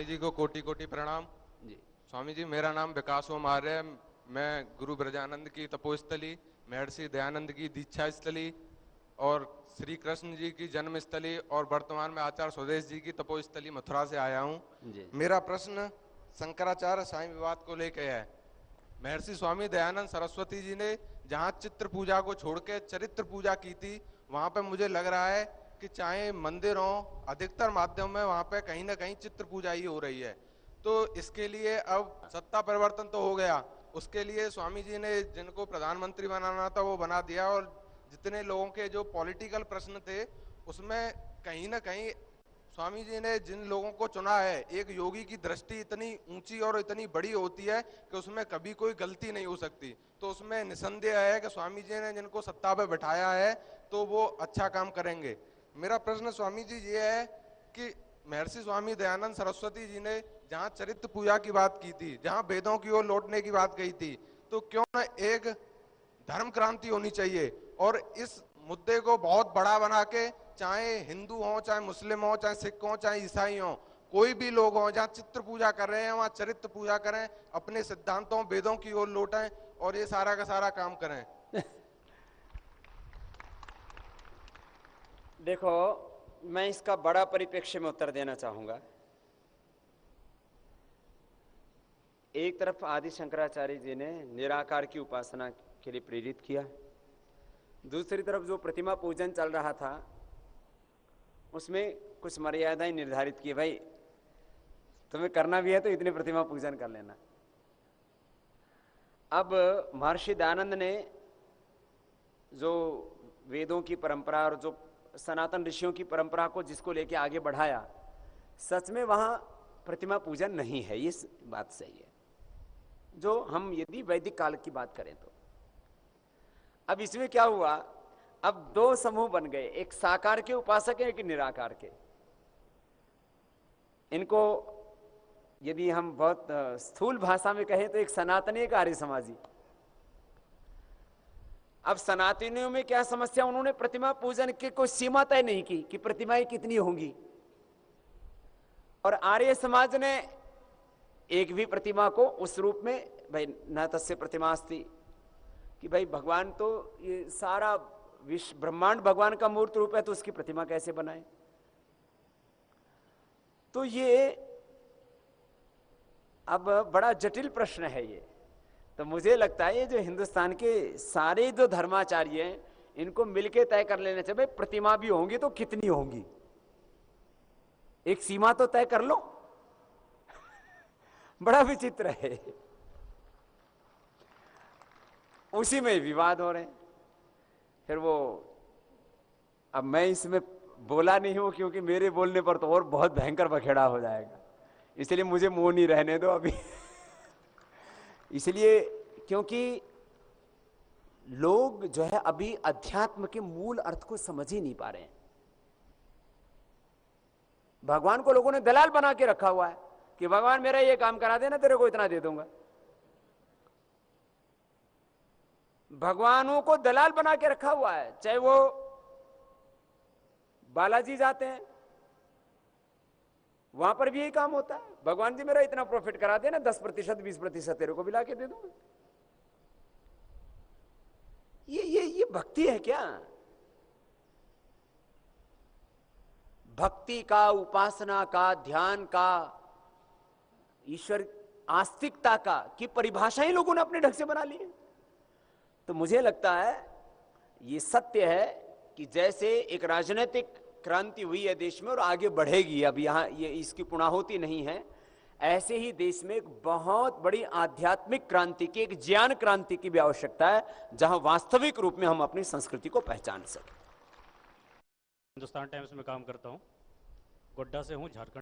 जी को कोटि कोटि प्रणाम। जी। स्वामी जी, मेरा नाम विकास ओम आर्य है। मैं गुरु ब्रजानंद की तपोस्थली, महर्षि दयानंद की दीक्षा स्थली और श्री कृष्ण जी की जन्म स्थली और वर्तमान में आचार्य स्वदेश जी की तपोस्थली मथुरा से आया हूँ। जी। मेरा प्रश्न शंकराचार्य साई विवाद को लेकर है। महर्षि स्वामी दयानंद सरस्वती जी ने जहाँ चित्र पूजा को छोड़ के चरित्र पूजा की थी, वहां पे मुझे लग रहा है कि चाहे मंदिर हो, अधिकतर माध्यम में वहां पे कहीं ना कहीं चित्र पूजा ही हो रही है। तो इसके लिए अब सत्ता परिवर्तन तो हो गया, उसके लिए स्वामी जी ने जिनको प्रधानमंत्री बनाना था वो बना दिया, और जितने लोगों के जो पॉलिटिकल प्रश्न थे उसमें कहीं ना कहीं स्वामी जी ने जिन लोगों को चुना है, एक योगी की दृष्टि इतनी ऊंची और इतनी बड़ी होती है कि उसमें कभी कोई गलती नहीं हो सकती। तो उसमें निसंदेह है कि स्वामी जी ने जिनको सत्ता पे बैठाया है तो वो अच्छा काम करेंगे। मेरा प्रश्न स्वामी जी ये है कि महर्षि स्वामी दयानंद सरस्वती जी ने जहाँ चरित्र पूजा की बात की थी, जहाँ वेदों की ओर लौटने की बात कही थी, तो क्यों न एक धर्म क्रांति होनी चाहिए और इस मुद्दे को बहुत बड़ा बना के, चाहे हिंदू हो, चाहे मुस्लिम हो, चाहे सिख हो, चाहे ईसाई हो, कोई भी लोग हो, जहाँ चित्र पूजा कर रहे हैं वहां चरित्र पूजा करें, अपने सिद्धांतों वेदों की ओर लौटें और ये सारा का सारा काम करें। देखो, मैं इसका बड़ा परिप्रेक्ष्य में उत्तर देना चाहूंगा। एक तरफ आदि शंकराचार्य जी ने निराकार की उपासना के लिए प्रेरित किया, दूसरी तरफ जो प्रतिमा पूजन चल रहा था उसमें कुछ मर्यादाएं निर्धारित की, भाई तुम्हें करना भी है तो इतने प्रतिमा पूजन कर लेना। अब महर्षि दयानंद ने जो वेदों की परंपरा और जो सनातन ऋषियों की परंपरा को जिसको लेके आगे बढ़ाया, सच में वहां प्रतिमा पूजन नहीं है, ये बात सही है। जो हम यदि वैदिक काल की बात करें तो अब इसमें क्या हुआ, अब दो समूह बन गए, एक साकार के उपासक है, एक निराकार के। इनको यदि हम बहुत स्थूल भाषा में कहें तो एक सनातनी, एक आर्य समाजी। अब सनातनियों में क्या समस्या, उन्होंने प्रतिमा पूजन की कोई सीमा तय नहीं की कि प्रतिमाएं कितनी होंगी, और आर्य समाज ने एक भी प्रतिमा को उस रूप में, भाई न तस्य प्रतिमा अस्ति, कि भाई भगवान तो ये सारा विश्व ब्रह्मांड भगवान का मूर्त रूप है, तो उसकी प्रतिमा कैसे बनाए। तो ये अब बड़ा जटिल प्रश्न है ये। तो मुझे लगता है ये जो हिंदुस्तान के सारे जो धर्माचार्य हैं, इनको मिलके तय कर लेना चाहिए, भाई प्रतिमा भी होंगी तो कितनी होंगी, एक सीमा तो तय कर लो। बड़ा विचित्र है, उसी में विवाद हो रहे हैं। फिर वो, अब मैं इसमें बोला नहीं हूं क्योंकि मेरे बोलने पर तो और बहुत भयंकर बखेड़ा हो जाएगा, इसलिए मुझे मुंह नहीं रहने दो अभी। इसलिए क्योंकि लोग जो है अभी अध्यात्म के मूल अर्थ को समझ ही नहीं पा रहे हैं। भगवान को लोगों ने दलाल बना के रखा हुआ है कि भगवान मेरा ये काम करा देना, तेरे को इतना दे दूंगा। भगवानों को दलाल बना के रखा हुआ है, चाहे वो बालाजी जाते हैं वहां पर भी यही काम होता है, भगवान जी मेरा इतना प्रॉफिट करा देना, 10% 20% तेरे को भी ला के दे दूंगा। ये भक्ति है क्या? भक्ति का, उपासना का, ध्यान का, ईश्वर आस्तिकता का की परिभाषा ही लोगों ने अपने ढंग से बना ली है। तो मुझे लगता है ये सत्य है कि जैसे एक राजनीतिक क्रांति हुई है देश में और आगे बढ़ेगी, अब यहां ये इसकी पुनराहुति नहीं है, ऐसे ही देश में एक बहुत बड़ी आध्यात्मिक क्रांति की, एक ज्ञान क्रांति की भी आवश्यकता है, जहां वास्तविक रूप में हम अपनी संस्कृति को पहचान सकें। हिंदुस्तान टाइम्स में काम करता हूँ, गोड्डा से हूँ, झारखंड।